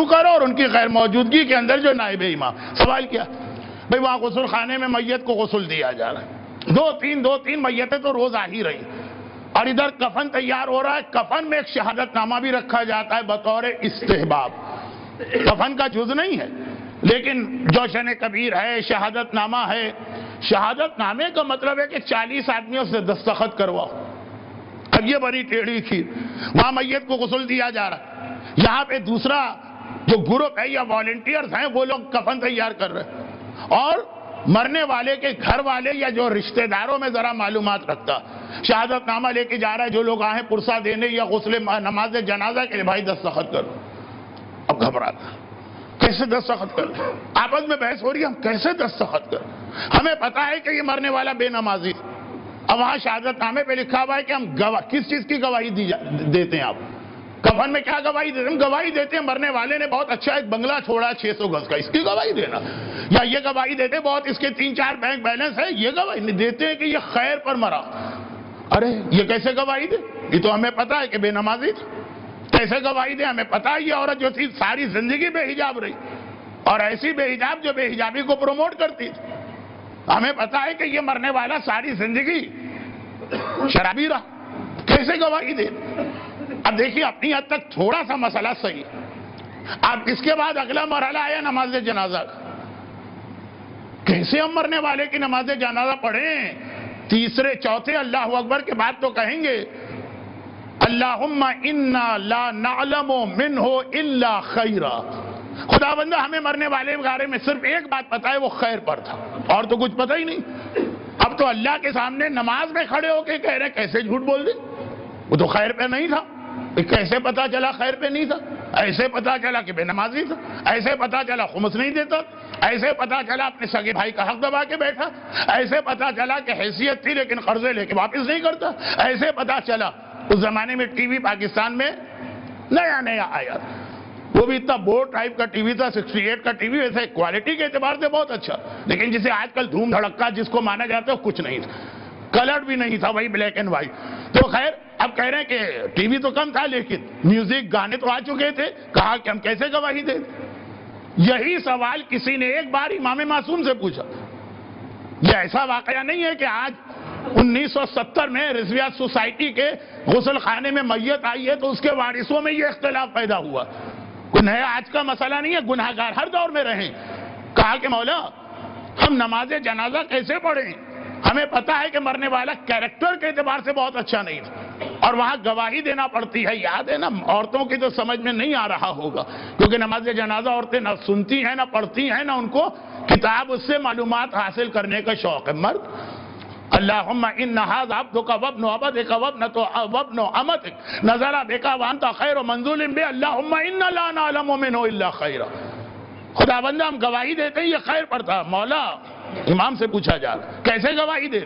کرو اور ان کی غیر موجودگی کے اندر جو نائب امام. سوال کیا بھئی وہاں غسل خانے میں میت کو غسل دیا جا رہا ہے, دو تین میتیں تو روز آ ہی رہی, اور ادھر کفن تیار ہو رہا ہے. کفن میں ایک شہادت نامہ بھی رکھا جاتا ہے بطور استحباب, کفن کا جز نہیں ہے لیکن جوشن کبیر ہے, شہادت نامہ ہے. شہادت نامے کا مطلب ہے کہ 40 آدمیوں سے دستخط کرواؤ. اب یہ بڑی ٹیڑھی کھیر, وہاں میت کو غسل دیا جا رہا ہے, یہاں پہ دوسرا جو گروپ ہے یا والنٹیئرز ہیں وہ لوگ کفن تیار کر رہے ہیں, اور مرنے والے کے گھر والے یا جو رشتہ داروں میں ذرا معلومات رکھتا شہادت نامہ لے کے جا رہا ہے, جو لوگ آئے پرسہ دینے یا غسل نماز جنازہ کے لیے, بھائی دستخط کرو. اب گھبراتا کیسے دستخط کر, آپس میں بحث ہو رہی ہے ہم کیسے دستخط کر. ہمیں پتا ہے کہ یہ مرنے والا بے نمازی, اب وہاں شہادت نامے پہ لکھا ہوا ہے کہ ہم کس چیز کی گواہی دیتے ہیں. آپ کفن میں کیا گواہی دیتے ہیں؟ ہم گواہی دیتے ہیں مرنے والے نے بہت اچھا ایک بنگلہ چھوڑا 600 گز کا, اس کی گواہی دینا. یا یہ گواہی دیتے ہیں بہت اس کے 3-4 بینک بیلنس ہے, یہ گواہی دیتے ہیں کہ یہ خیر پر مرا. ارے یہ کیسے گواہی دے, یہ تو ہمیں پتا ہے کہ بے نمازی تھی. کیسے گواہی دے, ہمیں پتا ہے یہ عورت جو تھی ساری زندگی بے حجاب رہی, اور ایسی بے حجاب جو بے حجابی کو پروموٹ کرتی تھی. ہمیں پتا ہے کہ یہ مرنے والا ساری زندگی شرابی رہا, کیسے گواہی دے. اب دیکھیے اپنی حد تک تھوڑا سا مسئلہ صحیح. اب اس کے بعد اگلا مرحلہ آیا نماز جنازہ کا. کیسے ہم مرنے والے کی نماز جنازہ پڑھیں؟ تیسرے چوتھے اللہ اکبر کے بعد تو کہیں گے اللہم انا لا نعلم منہ الا خیرا. خدا بندہ ہمیں مرنے والے کے بارے میں صرف ایک بات پتا ہے, وہ خیر پر تھا, اور تو کچھ پتہ ہی نہیں. اب تو اللہ کے سامنے نماز میں کھڑے ہو کے کہہ رہے کیسے جھوٹ بول دے, وہ تو خیر پہ نہیں تھا. کیسے پتا چلا خیر پہ نہیں تھا؟ ایسے پتا چلا کہ بے نمازی تھا, ایسے پتا چلا خمس نہیں دیتا, ایسے پتا چلا اپنے سگے بھائی کا حق دبا کے بیٹھا, ایسے پتا چلا کہ حیثیت تھی لیکن قرضے لے کے واپس نہیں کرتا, ایسے پتا چلا اس زمانے میں ٹی وی پاکستان میں نیا آیا, وہ بھی اتنا بورڈ ٹائپ کا ٹی وی تھا, 68 کا ٹی وی, ویسے کوالٹی کے اعتبار سے بہت اچھا, لیکن جسے آج کل دھوم دھڑکا جس کو مانا جاتا ہے کچھ نہیں تھا, کلر بھی نہیں تھا, وہی بلیک اینڈ وائٹ. تو خیر اب کہہ رہے ہیں کہ ٹی وی تو کم تھا لیکن میوزک گانے تو آ چکے تھے, کہا کہ ہم کیسے گواہی دیں. یہی سوال کسی نے ایک بار امام معصوم سے پوچھا. یہ ایسا واقعہ نہیں ہے کہ آج 1970 میں رضویات سوسائٹی کے غسل خانے میں میت آئی ہے تو اس کے وارثوں میں یہ اختلاف پیدا ہوا. کوئی نیا آج کا مسئلہ نہیں ہے, گناہگار ہر دور میں رہیں. کہا کہ مولا ہم نماز جنازہ کیسے پڑھیں؟ ہمیں پتا ہے کہ مرنے والا کیریکٹر کے اعتبار سے بہت اچھا نہیں تھا, اور وہاں گواہی دینا پڑتی ہے. یاد ہے نا, عورتوں کی تو سمجھ میں نہیں آ رہا ہوگا کیونکہ نماز جنازہ عورتیں نہ سنتی ہیں نہ پڑھتی ہیں, نہ ان کو کتاب اس سے معلومات حاصل کرنے کا شوق ہے. مرد اللہم ان ھذا عبدک وابن عبدک وابن امتک نزل بک وانت خیر منزول بہ اللہم انا لا نعلم منہ الا خیرا. خدا بندہ ہم گواہی دیتے ہیں یہ خیر پر تھا. مولا امام سے پوچھا جا رہا کیسے گواہی دیں؟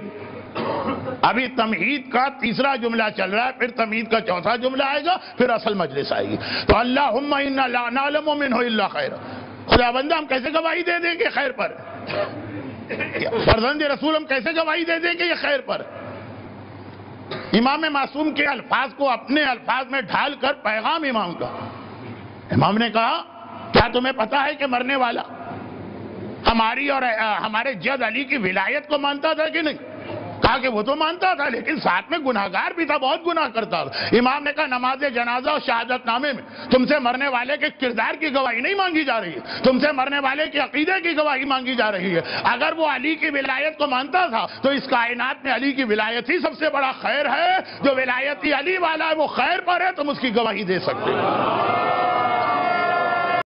ابھی تمہید کا تیسرا جملہ چل رہا ہے, پھر تمہید کا چوتھا جملہ آئے گا, پھر اصل مجلس آئے گی. تو اللہم انا لا نعلم منہ الا خیرا. خدا بندہ ہم کیسے گواہی دے دیں کہ خیر پر؟ فرزند رسول ہم کیسے گواہی دے دیں کہ یہ خیر پر؟ امام معصوم کے الفاظ کو اپنے الفاظ میں ڈھال کر پیغام امام کا. امام نے کہا کیا تمہیں پتا ہے کہ مرنے والا ہماری اور ہمارے جد علی کی ولایت کو مانتا تھا کہ نہیں؟ کہا کہ وہ تو مانتا تھا لیکن ساتھ میں گناہگار بھی تھا, بہت گناہ کرتا تھا. امام نے کہا نماز جنازہ اور شہادت نامے میں تم سے مرنے والے کے کردار کی گواہی نہیں مانگی جا رہی ہے, تم سے مرنے والے کے عقیدے کی گواہی مانگی جا رہی ہے. اگر وہ علی کی ولایت کو مانتا تھا تو اس کائنات میں علی کی ولایت ہی سب سے بڑا خیر ہے. جو ولایتی علی والا ہے وہ خیر پر ہے, تم اس کی گواہی دے سکتے ہو.